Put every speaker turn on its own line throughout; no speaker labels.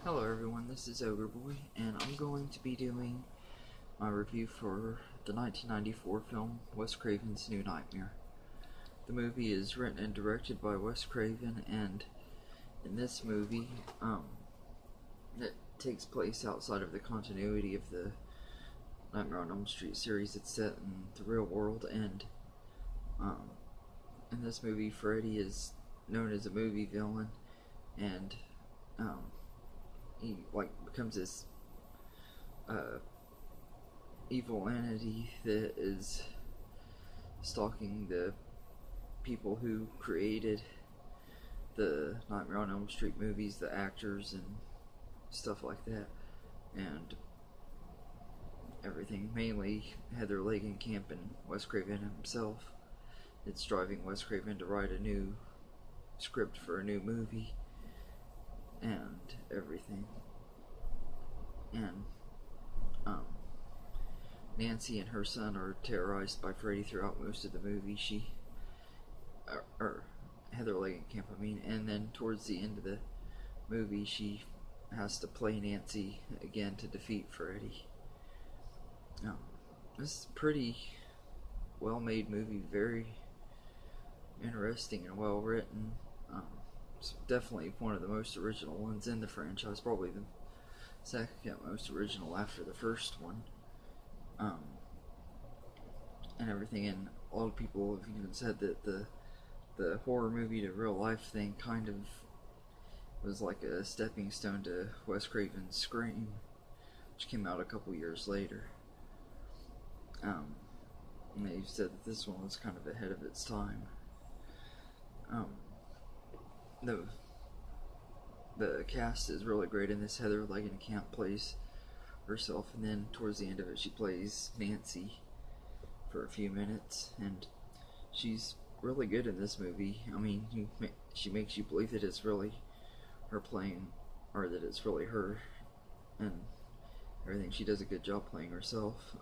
Hello everyone, this is Ogre Boy, and I'm going to be doing my review for the 1994 film Wes Craven's New Nightmare. The movie is written and directed by Wes Craven, and in this movie, it takes place outside of the continuity of the Nightmare on Elm Street series. It's set in the real world, and in this movie, Freddy is known as a movie villain, and he becomes this evil entity that is stalking the people who created the Nightmare on Elm Street movies, the actors and stuff like that, and everything. Mainly Heather Langenkamp and Wes Craven himself. It's driving Wes Craven to write a new script for a new movie and everything. And Nancy and her son are terrorized by Freddy throughout most of the movie. Heather Langenkamp, and then towards the end of the movie, she has to play Nancy again to defeat Freddy. This is a pretty well-made movie, very interesting and well written. It's definitely one of the most original ones in the franchise, probably the second most original after the first one. And everything, and a lot of people have even said that the horror movie to real life thing kind of was like a stepping stone to Wes Craven's Scream, which came out a couple years later. And they've said that this one was kind of ahead of its time. The cast is really great in this. Heather Langenkamp plays herself, and then towards the end of it, she plays Nancy for a few minutes, and she's really good in this movie. She makes you believe that it's really her playing, or that it's really her, and everything. She does a good job playing herself.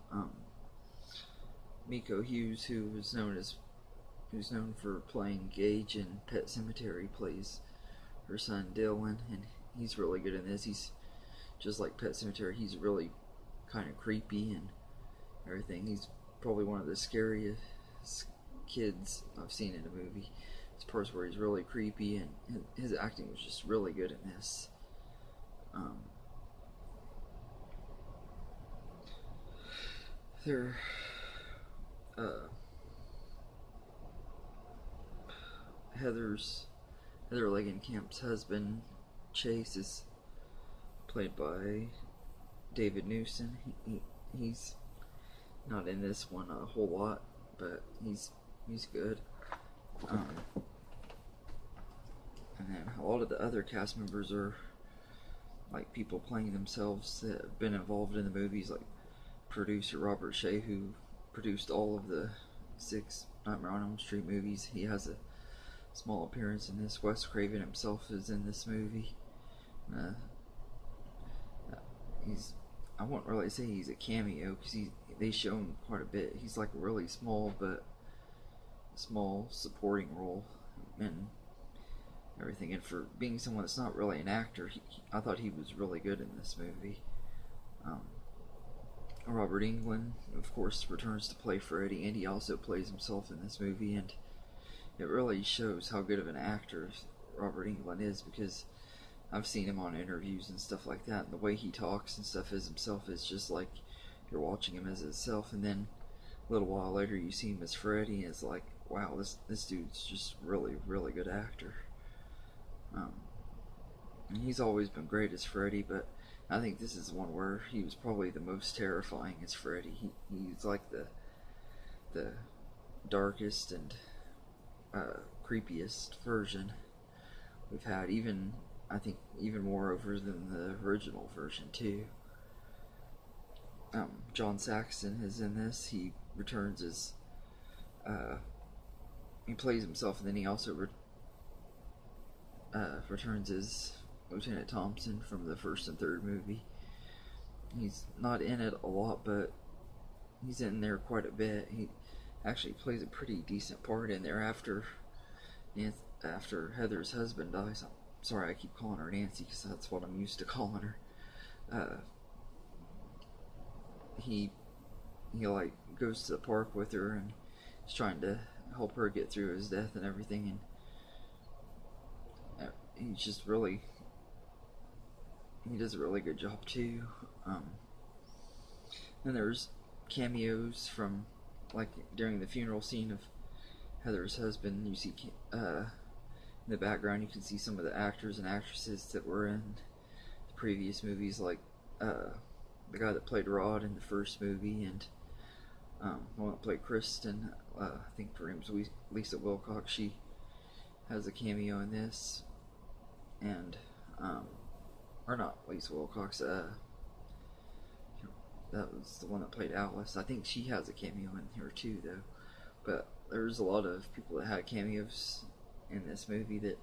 Miko Hughes, who's known for playing Gage in Pet Sematary, plays her son Dylan, and he's really good in this. He's just like Pet Sematary. He's really kind of creepy and everything. He's probably one of the scariest kids I've seen in a movie. There's parts where he's really creepy, and his acting was just really good in this. Heather Langenkamp's husband Chase is played by David Newson. He's not in this one a whole lot, but he's good. And then a lot of the other cast members are like people playing themselves that have been involved in the movies, like producer Robert Shea, who produced all of the 6 Nightmare on Elm Street movies. He has a small appearance in this. Wes Craven himself is in this movie. I won't really say he's a cameo, because they show him quite a bit. He's like a really small supporting role and everything. And for being someone that's not really an actor, I thought he was really good in this movie. Robert Englund, of course, returns to play Freddy, and he also plays himself in this movie, and it really shows how good of an actor Robert Englund is, because I've seen him on interviews and stuff like that, and the way he talks and stuff as himself is just like you're watching him as himself, and then a little while later you see him as Freddy, and it's like, wow, this dude's just really good actor. And he's always been great as Freddy, but I think this is one where he was probably the most terrifying as Freddy. He's like the darkest and creepiest version we've had. I think even more over than the original version too. John Saxon is in this. He returns as he plays himself, and then he also returns as Lieutenant Thompson from the first and third movie. He's not in it a lot, but he's in there quite a bit. He actually plays a pretty decent part in there after Heather's husband dies. sorry, I keep calling her Nancy because that's what I'm used to calling her. He like goes to the park with her and he's trying to help her get through his death and everything, and he's just really, he does a really good job too. And there's cameos from, like, during the funeral scene of Heather's husband. You see in the background you can see some of the actors and actresses that were in the previous movies, like the guy that played Rod in the first movie, and the one that played Kristen, I think her name's Lisa Wilcox. She has a cameo in this, and or not Lisa Wilcox, that was the one that played Alice. I think she has a cameo in here too, though. But there's a lot of people that had cameos in this movie that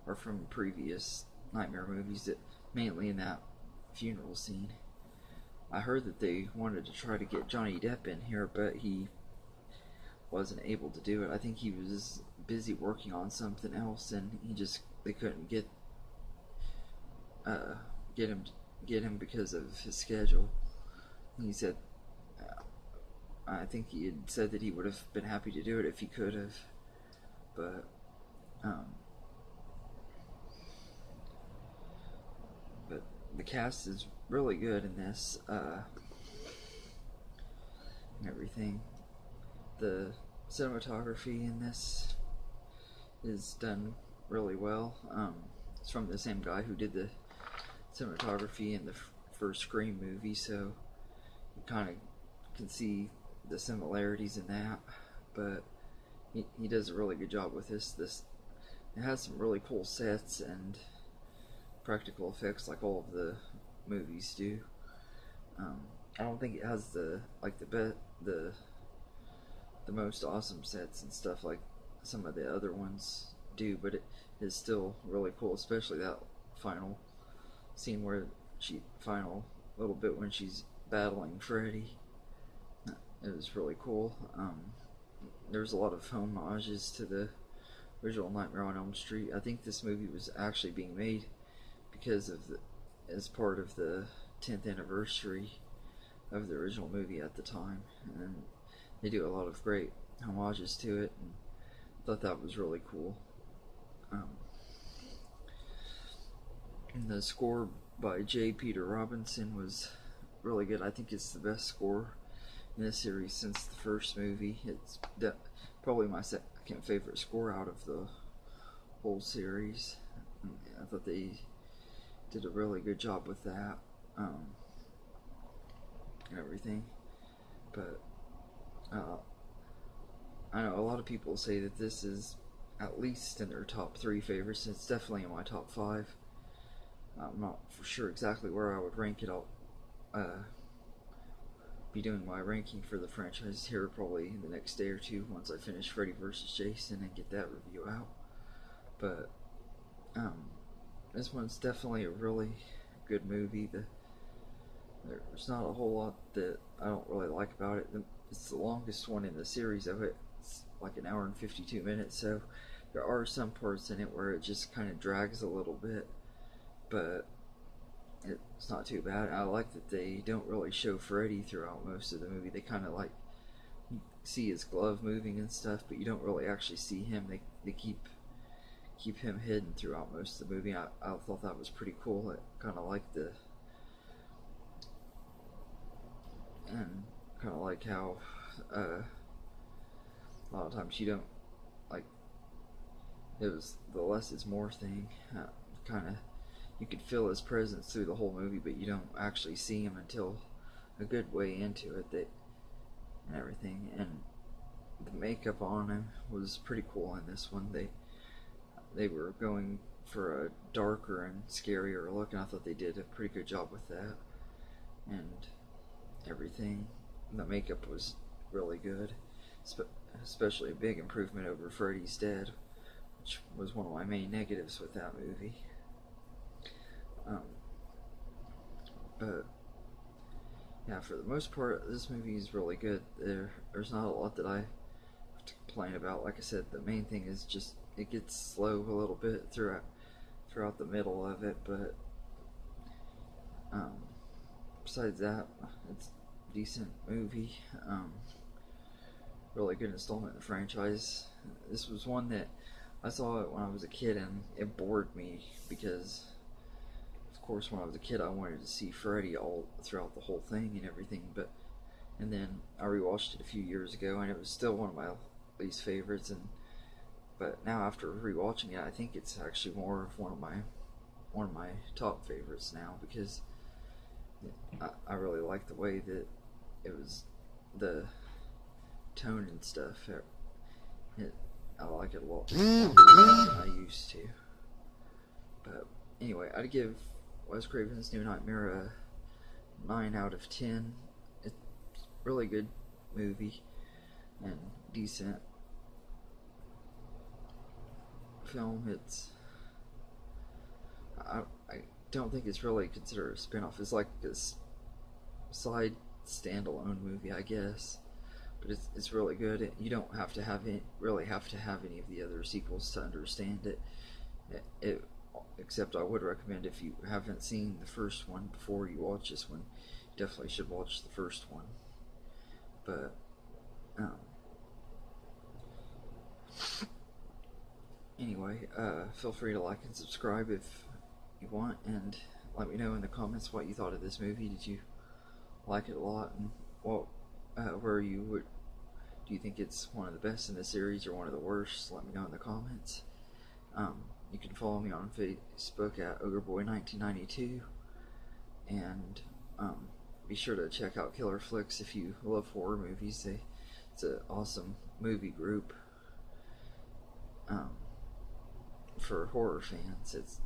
are from previous Nightmare movies, that mainly in that funeral scene. I heard that they wanted to try to get Johnny Depp in here, but he wasn't able to do it. I think he was busy working on something else, and they couldn't get him because of his schedule. He said, I think he had said that he would have been happy to do it if he could have, but the cast is really good in this, and everything. The cinematography in this is done really well. It's from the same guy who did the cinematography in the first Scream movie, so you kind of can see the similarities in that. But he does a really good job with this. It has some really cool sets and practical effects, like all of the movies do. I don't think it has the most awesome sets and stuff like some of the other ones do, but it is still really cool, especially that final scene where final little bit when she's battling Freddy. It was really cool. There's a lot of homages to the original Nightmare on Elm Street. I think this movie was actually being made because of as part of the 10th anniversary of the original movie at the time, and they do a lot of great homages to it, and I thought that was really cool. And the score by J. Peter Robinson was really good. I think it's the best score in this series since the first movie. It's probably my second favorite score out of the whole series. I thought they did a really good job with that, and everything. But I know a lot of people say that this is at least in their top 3 favorites. It's definitely in my top 5. I'm not for sure exactly where I would rank it. I'll be doing my ranking for the franchise here probably in the next day or two once I finish Freddy vs. Jason and get that review out. But this one's definitely a really good movie. There's not a whole lot that I don't really like about it. It's the longest one in the series of it. It's like 1 hour and 52 minutes, so there are some parts in it where it just kind of drags a little bit, but it's not too bad. I like that they don't really show Freddy throughout most of the movie. They kind of like, you see his glove moving and stuff, but you don't really actually see him. They keep him hidden throughout most of the movie. I thought that was pretty cool. I kind of like how a lot of times you don't, like, it was the less is more thing. Kind of, you could feel his presence through the whole movie, but you don't actually see him until a good way into it, and everything. And the makeup on him was pretty cool in this one. They were going for a darker and scarier look, and I thought they did a pretty good job with that, and everything. The makeup was really good, especially a big improvement over Freddy's Dead, which was one of my main negatives with that movie. But yeah, for the most part, this movie is really good. There's not a lot that I have to complain about. Like I said, the main thing is just it gets slow a little bit throughout throughout the middle of it, but um, besides that, it's a decent movie. Really good installment in the franchise. This was one that I saw it when I was a kid, and it bored me because, of course, when I was a kid, I wanted to see Freddy all throughout the whole thing and everything. And then I rewatched it a few years ago, and it was still one of my least favorites. But now after rewatching it, I think it's actually more of one of my top favorites now, because I really like the way that it was, the tone and stuff. I like it a lot more than I used to. But anyway, I'd give Wes Craven's New Nightmare a 9 out of 10. It's a really good movie and decent film. I don't think it's really considered a spin-off. It's like this side standalone movie, I guess. But it's really good. You don't have to have really have to have any of the other sequels to understand it. Except I would recommend, if you haven't seen the first one before you watch this one, you definitely should watch the first one. But anyway, feel free to like and subscribe if you want, and let me know in the comments what you thought of this movie. Did you like it a lot, and do you think it's one of the best in the series or one of the worst? Let me know in the comments. You can follow me on Facebook at OgreBoy1992, and be sure to check out Killer Flicks if you love horror movies. It's an awesome movie group for horror fans.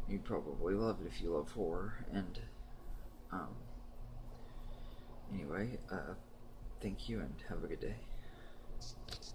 You'd probably love it if you love horror. And anyway, thank you and have a good day.